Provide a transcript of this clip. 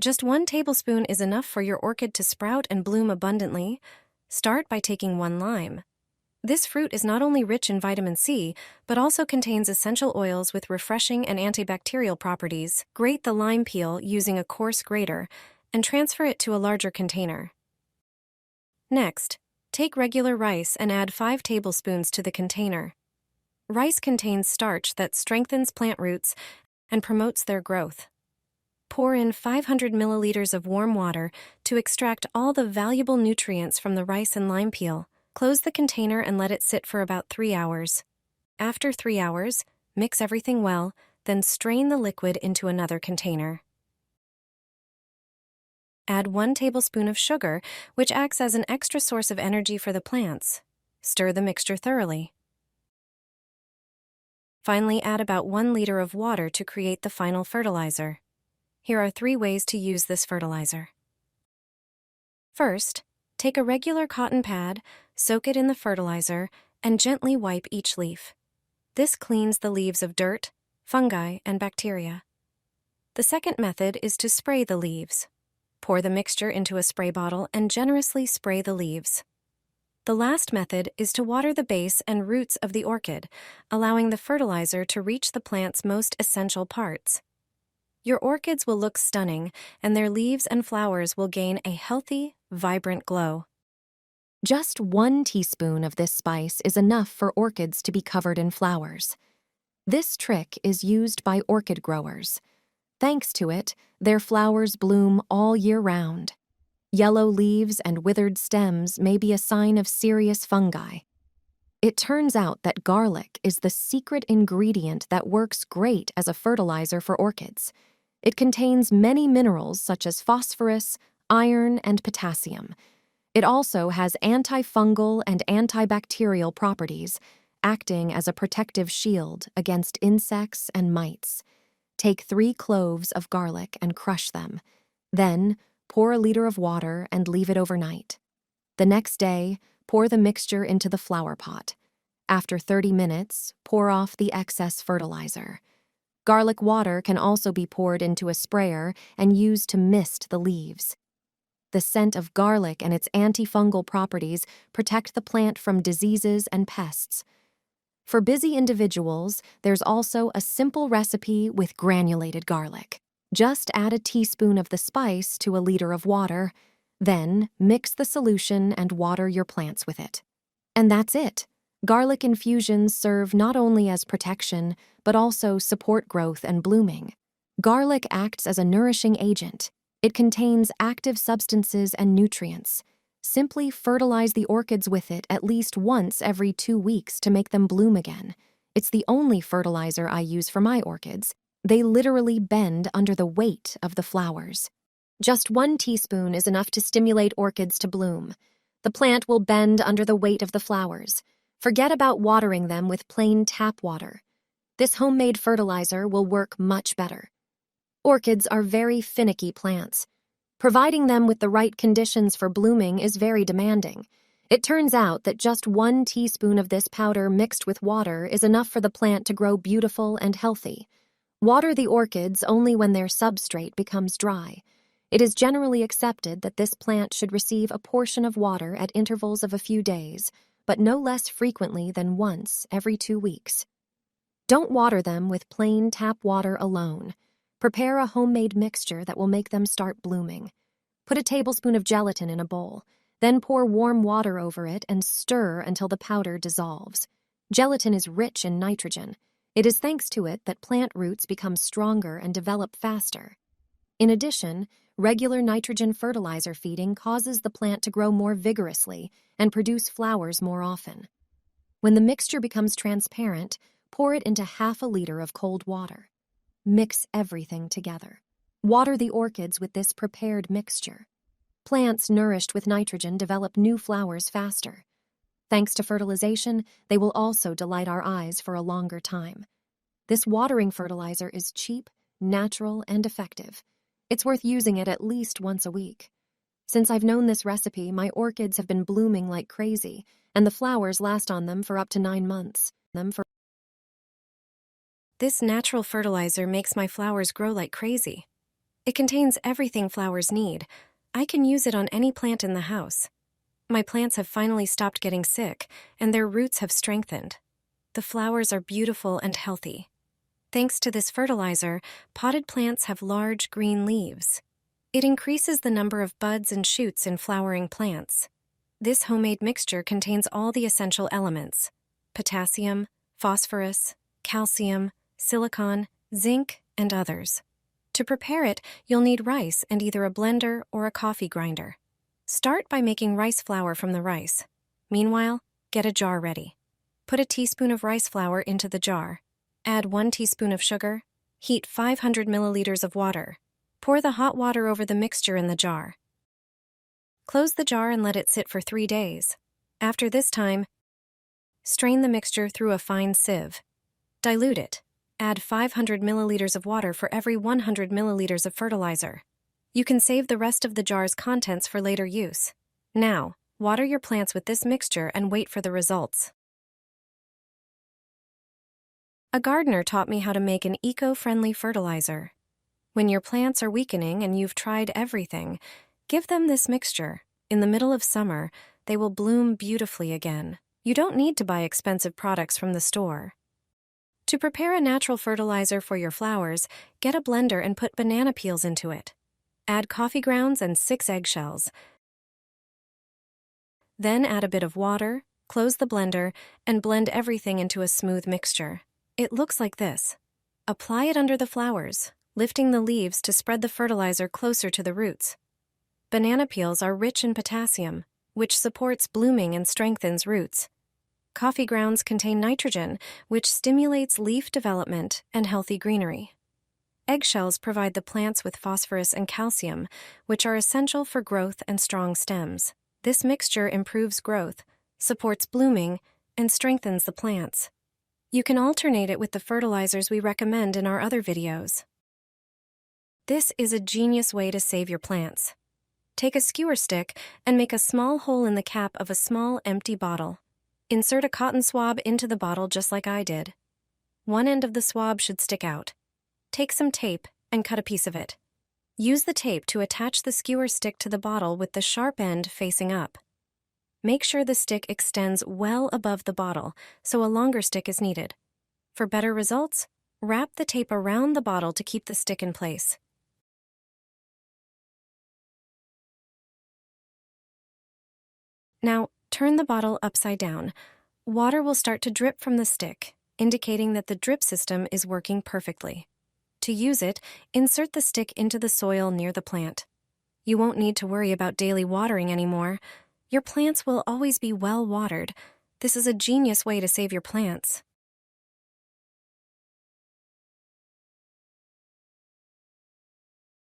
Just 1 tablespoon is enough for your orchid to sprout and bloom abundantly. Start by taking 1 lime. This fruit is not only rich in vitamin C, but also contains essential oils with refreshing and antibacterial properties. Grate the lime peel using a coarse grater and transfer it to a larger container. Next, take regular rice and add 5 tablespoons to the container. Rice contains starch that strengthens plant roots and promotes their growth. Pour in 500 milliliters of warm water to extract all the valuable nutrients from the rice and lime peel. Close the container and let it sit for about 3 hours. After 3 hours, mix everything well, then strain the liquid into another container. Add 1 tablespoon of sugar, which acts as an extra source of energy for the plants. Stir the mixture thoroughly. Finally, add about 1 liter of water to create the final fertilizer. Here are 3 ways to use this fertilizer. First, take a regular cotton pad, soak it in the fertilizer, and gently wipe each leaf. This cleans the leaves of dirt, fungi, and bacteria. The second method is to spray the leaves. Pour the mixture into a spray bottle and generously spray the leaves. The last method is to water the base and roots of the orchid, allowing the fertilizer to reach the plant's most essential parts. Your orchids will look stunning, and their leaves and flowers will gain a healthy, vibrant glow. Just 1 teaspoon of this spice is enough for orchids to be covered in flowers. This trick is used by orchid growers. Thanks to it, their flowers bloom all year round. Yellow leaves and withered stems may be a sign of serious fungi. It turns out that garlic is the secret ingredient that works great as a fertilizer for orchids. It contains many minerals such as phosphorus, iron, and potassium. It also has antifungal and antibacterial properties, acting as a protective shield against insects and mites. Take 3 cloves of garlic and crush them. Then, pour a liter of water and leave it overnight. The next day, pour the mixture into the flower pot. After 30 minutes, pour off the excess fertilizer. Garlic water can also be poured into a sprayer and used to mist the leaves. The scent of garlic and its antifungal properties protect the plant from diseases and pests. For busy individuals, there's also a simple recipe with granulated garlic. Just add a teaspoon of the spice to a liter of water, then mix the solution and water your plants with it. And that's it. Garlic infusions serve not only as protection, but also support growth and blooming. Garlic acts as a nourishing agent. It contains active substances and nutrients. Simply fertilize the orchids with it at least once every 2 weeks to make them bloom again. It's the only fertilizer I use for my orchids. They literally bend under the weight of the flowers. Just 1 teaspoon is enough to stimulate orchids to bloom. The plant will bend under the weight of the flowers. Forget about watering them with plain tap water. This homemade fertilizer will work much better. Orchids are very finicky plants. Providing them with the right conditions for blooming is very demanding. It turns out that just 1 teaspoon of this powder mixed with water is enough for the plant to grow beautiful and healthy. Water the orchids only when their substrate becomes dry. It is generally accepted that this plant should receive a portion of water at intervals of a few days, but no less frequently than once every 2 weeks. Don't water them with plain tap water alone. Prepare a homemade mixture that will make them start blooming. Put a tablespoon of gelatin in a bowl, then pour warm water over it and stir until the powder dissolves. Gelatin is rich in nitrogen. It is thanks to it that plant roots become stronger and develop faster. In addition, regular nitrogen fertilizer feeding causes the plant to grow more vigorously and produce flowers more often. When the mixture becomes transparent, pour it into half a liter of cold water. Mix everything together. Water the orchids with this prepared mixture. Plants nourished with nitrogen develop new flowers faster. Thanks to fertilization, they will also delight our eyes for a longer time. This watering fertilizer is cheap, natural, and effective. It's worth using it at least once a week. Since I've known this recipe, my orchids have been blooming like crazy, and the flowers last on them for up to 9 months. This natural fertilizer makes my flowers grow like crazy. It contains everything flowers need. I can use it on any plant in the house. My plants have finally stopped getting sick, and their roots have strengthened. The flowers are beautiful and healthy. Thanks to this fertilizer, potted plants have large green leaves. It increases the number of buds and shoots in flowering plants. This homemade mixture contains all the essential elements: potassium, phosphorus, calcium, silicon, zinc, and others. To prepare it, you'll need rice and either a blender or a coffee grinder. Start by making rice flour from the rice. Meanwhile, get a jar ready. Put a teaspoon of rice flour into the jar. Add 1 teaspoon of sugar. Heat 500 milliliters of water. Pour the hot water over the mixture in the jar. Close the jar and let it sit for 3 days. After this time, strain the mixture through a fine sieve. Dilute it. Add 500 milliliters of water for every 100 milliliters of fertilizer. You can save the rest of the jar's contents for later use. Now, water your plants with this mixture and wait for the results. A gardener taught me how to make an eco-friendly fertilizer. When your plants are weakening and you've tried everything, give them this mixture. In the middle of summer, they will bloom beautifully again. You don't need to buy expensive products from the store. To prepare a natural fertilizer for your flowers, get a blender and put banana peels into it. Add coffee grounds and 6 eggshells. Then add a bit of water, close the blender, and blend everything into a smooth mixture. It looks like this. Apply it under the flowers, lifting the leaves to spread the fertilizer closer to the roots. Banana peels are rich in potassium, which supports blooming and strengthens roots. Coffee grounds contain nitrogen, which stimulates leaf development and healthy greenery. Eggshells provide the plants with phosphorus and calcium, which are essential for growth and strong stems. This mixture improves growth, supports blooming, and strengthens the plants. You can alternate it with the fertilizers we recommend in our other videos. This is a genius way to save your plants. Take a skewer stick and make a small hole in the cap of a small empty bottle. Insert a cotton swab into the bottle just like I did. One end of the swab should stick out. Take some tape and cut a piece of it. Use the tape to attach the skewer stick to the bottle with the sharp end facing up. Make sure the stick extends well above the bottle, so a longer stick is needed. For better results, wrap the tape around the bottle to keep the stick in place. Now, turn the bottle upside down. Water will start to drip from the stick, indicating that the drip system is working perfectly. To use it, insert the stick into the soil near the plant. You won't need to worry about daily watering anymore. Your plants will always be well watered. This is a genius way to save your plants.